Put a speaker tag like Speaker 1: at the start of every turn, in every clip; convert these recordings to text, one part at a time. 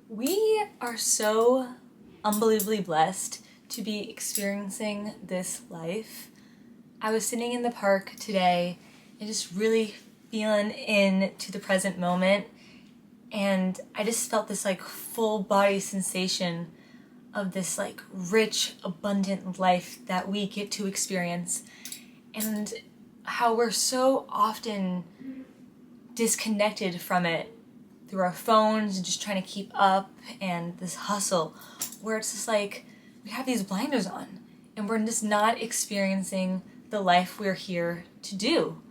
Speaker 1: We are so unbelievably blessed to be experiencing this life. I was sitting in the park today and just really feeling into the present moment, and I just felt this full body sensation of this rich, abundant life that we get to experience, and how we're so often disconnected from it through our phones and just trying to keep up and this hustle where it's just we have these blinders on and we're just not experiencing the life we're here to do.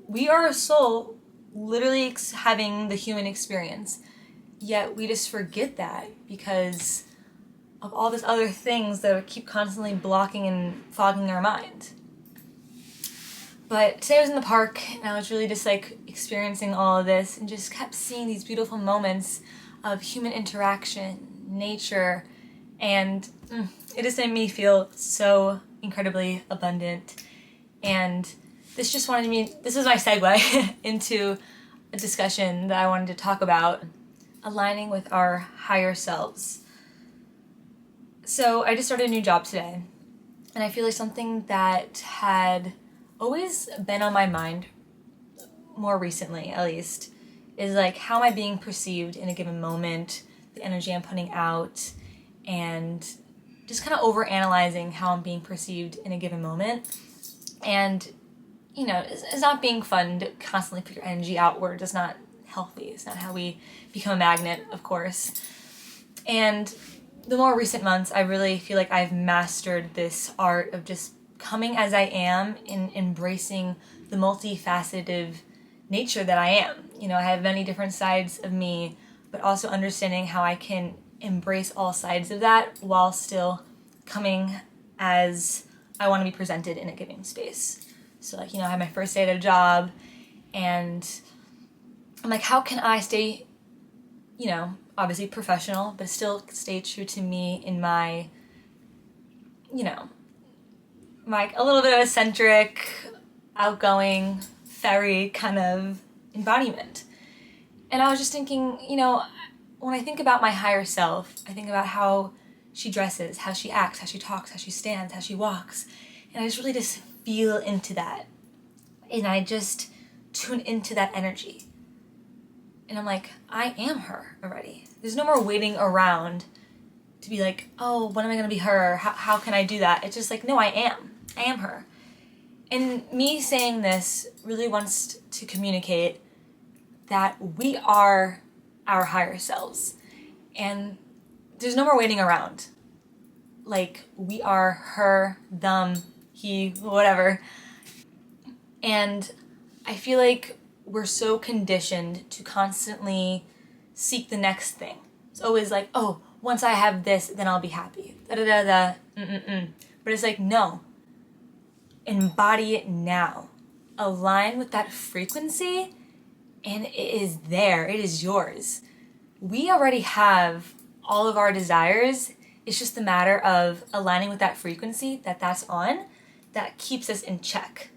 Speaker 1: We are a soul literally having the human experience, yet we just forget that because of all these other things that keep constantly blocking and fogging our mind. But today I was in the park and I was really just experiencing all of this and just kept seeing these beautiful moments of human interaction, nature, and it just made me feel so incredibly abundant. And this is my segue into a discussion that I wanted to talk about, aligning with our higher selves. So I just started a new job today, and I feel like something that had always been on my mind, more recently at least, is how am I being perceived in a given moment, the energy I'm putting out, and just kind of over analyzing how I'm being perceived in a given moment. And it's not being fun to constantly put your energy outward. It's not healthy. It's not how we become a magnet, of course. And the more recent months, I really feel like I've mastered this art of just coming as I am and embracing the multifaceted nature that I am. I have many different sides of me, but also understanding how I can embrace all sides of that while still coming as I want to be presented in a given space. So I had my first day at a job, and I'm how can I stay, obviously professional, but still stay true to me in my, a little bit of eccentric, outgoing, fairy kind of embodiment. And I was just thinking, when I think about my higher self, I think about how she dresses, how she acts, how she talks, how she stands, how she walks. And I just really just feel into that. And I just tune into that energy. And I'm I am her already. There's no more waiting around to be oh, when am I going to be her? How can I do that? It's just no, I am. I am her. And me saying this really wants to communicate that we are our higher selves. And there's no more waiting around. We are her, them, he, whatever. And I feel we're so conditioned to constantly seek the next thing. It's always oh, once I have this, then I'll be happy. Da-da-da-da, But it's no. Embody it now. Align with that frequency, and it is there. It is yours. We already have all of our desires. It's just a matter of aligning with that frequency that's on, that keeps us in check.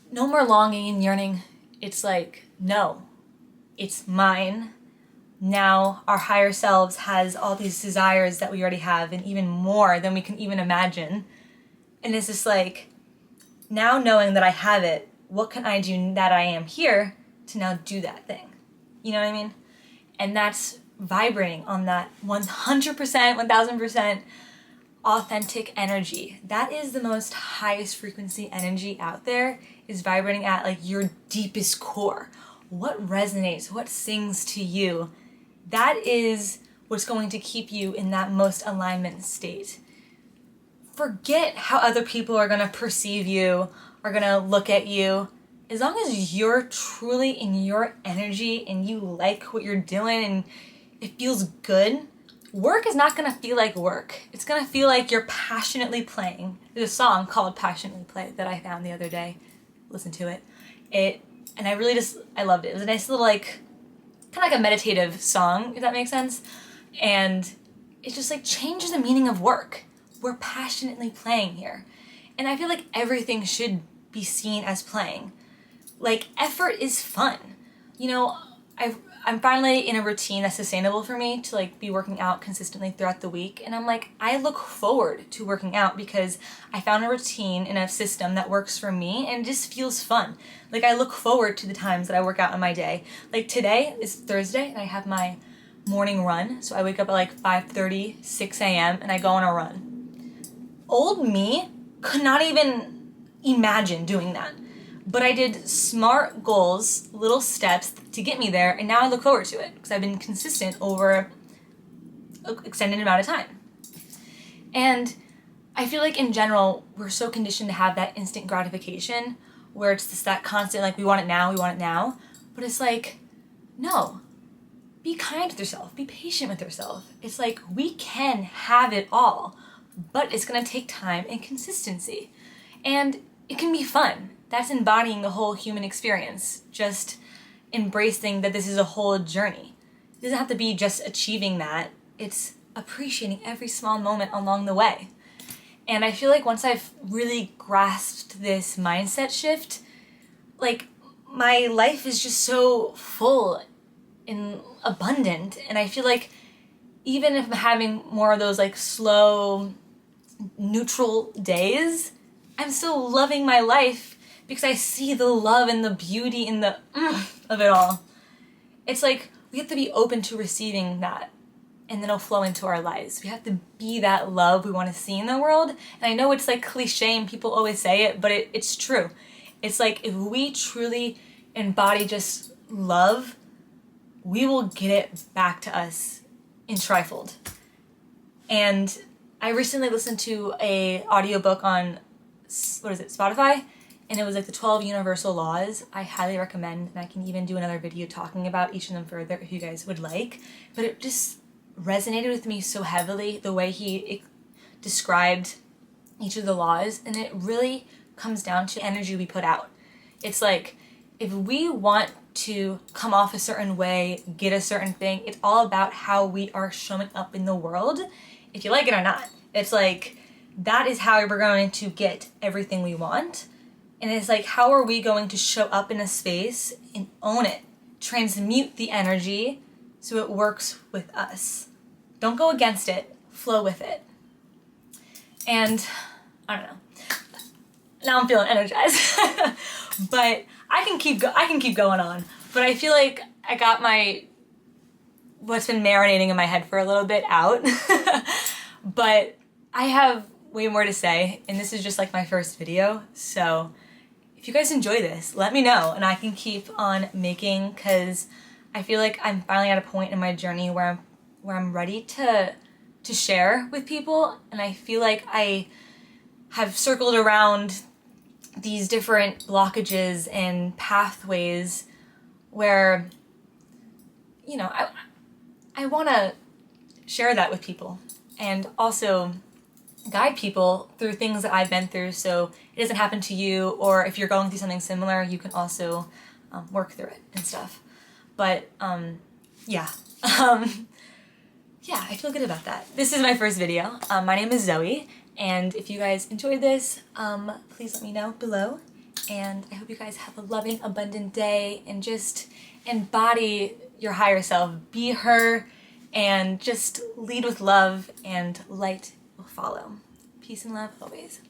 Speaker 1: No more longing and yearning. It's no, it's mine. Now our higher selves has all these desires that we already have, and even more than we can even imagine. And it's just now knowing that I have it, what can I do that I am here to now do that thing? You know what I mean? And that's vibrating on that 100%, 1000% authentic energy. That is the most highest frequency energy out there, is vibrating at your deepest core. What resonates, what sings to you, that is what's going to keep you in that most alignment state. Forget how other people are going to perceive you, are going to look at you. As long as you're truly in your energy and you like what you're doing and it feels good, work is not going to feel like work. It's going to feel like you're passionately playing. There's a song called Passionately Play that I found the other day. Listen to it. And I loved it. It was a nice little kind of a meditative song, if that makes sense. And it just changes the meaning of work. We're passionately playing here. And I feel everything should be seen as playing. Effort is fun. I'm finally in a routine that's sustainable for me to like be working out consistently throughout the week. And I'm like, I look forward to working out because I found a routine and a system that works for me and it just feels fun. Like I look forward to the times that I work out in my day. Like today is Thursday and I have my morning run. So I wake up at like 5:30, 6 a.m. and I go on a run. Old me could not even imagine doing that. But I did smart goals, little steps to get me there, and now I look forward to it because I've been consistent over an extended amount of time. And I feel like in general, we're so conditioned to have that instant gratification where it's just that constant, like, we want it now, we want it now. But it's like, no, be kind with yourself, be patient with yourself. It's like, we can have it all, but it's gonna take time and consistency. And it can be fun. That's embodying the whole human experience, just embracing that this is a whole journey. It doesn't have to be just achieving that, it's appreciating every small moment along the way. And I feel like once I've really grasped this mindset shift, like my life is just so full and abundant. And I feel like even if I'm having more of those like slow, neutral days, I'm still loving my life because I see the love and the beauty and the of it all. It's like we have to be open to receiving that and then it'll flow into our lives. We have to be that love we want to see in the world. And I know it's like cliche and people always say it, but it's true. It's like if we truly embody just love, we will get it back to us in trifold. And I recently listened to a audiobook on, Spotify? And it was like the 12 universal laws. I highly recommend, and I can even do another video talking about each of them further if you guys would like. But it just resonated with me so heavily, the way he described each of the laws, and it really comes down to energy we put out. It's like, if we want to come off a certain way, get a certain thing, it's all about how we are showing up in the world, if you like it or not. It's like, that is how we're going to get everything we want. And it's like, how are we going to show up in a space and own it? Transmute the energy so it works with us. Don't go against it, flow with it. And I don't know. Now I'm feeling energized. But I can keep going on. But I feel like I got what's been marinating in my head for a little bit out. But I have way more to say, and this is just like my first video, so if you guys enjoy this, let me know and I can keep on making, because I feel like I'm finally at a point in my journey where I'm ready to share with people, and I feel like I have circled around these different blockages and pathways where, you know, I want to share that with people and also guide people through things that I've been through so it doesn't happen to you, or if you're going through something similar, you can also work through it and stuff. But yeah. Yeah, I feel good about that. This is my first video. My name is Zoe, and if you guys enjoyed this, please let me know below. And I hope you guys have a loving, abundant day and just embody your higher self. Be her and just lead with love, and light will follow. Peace and love always.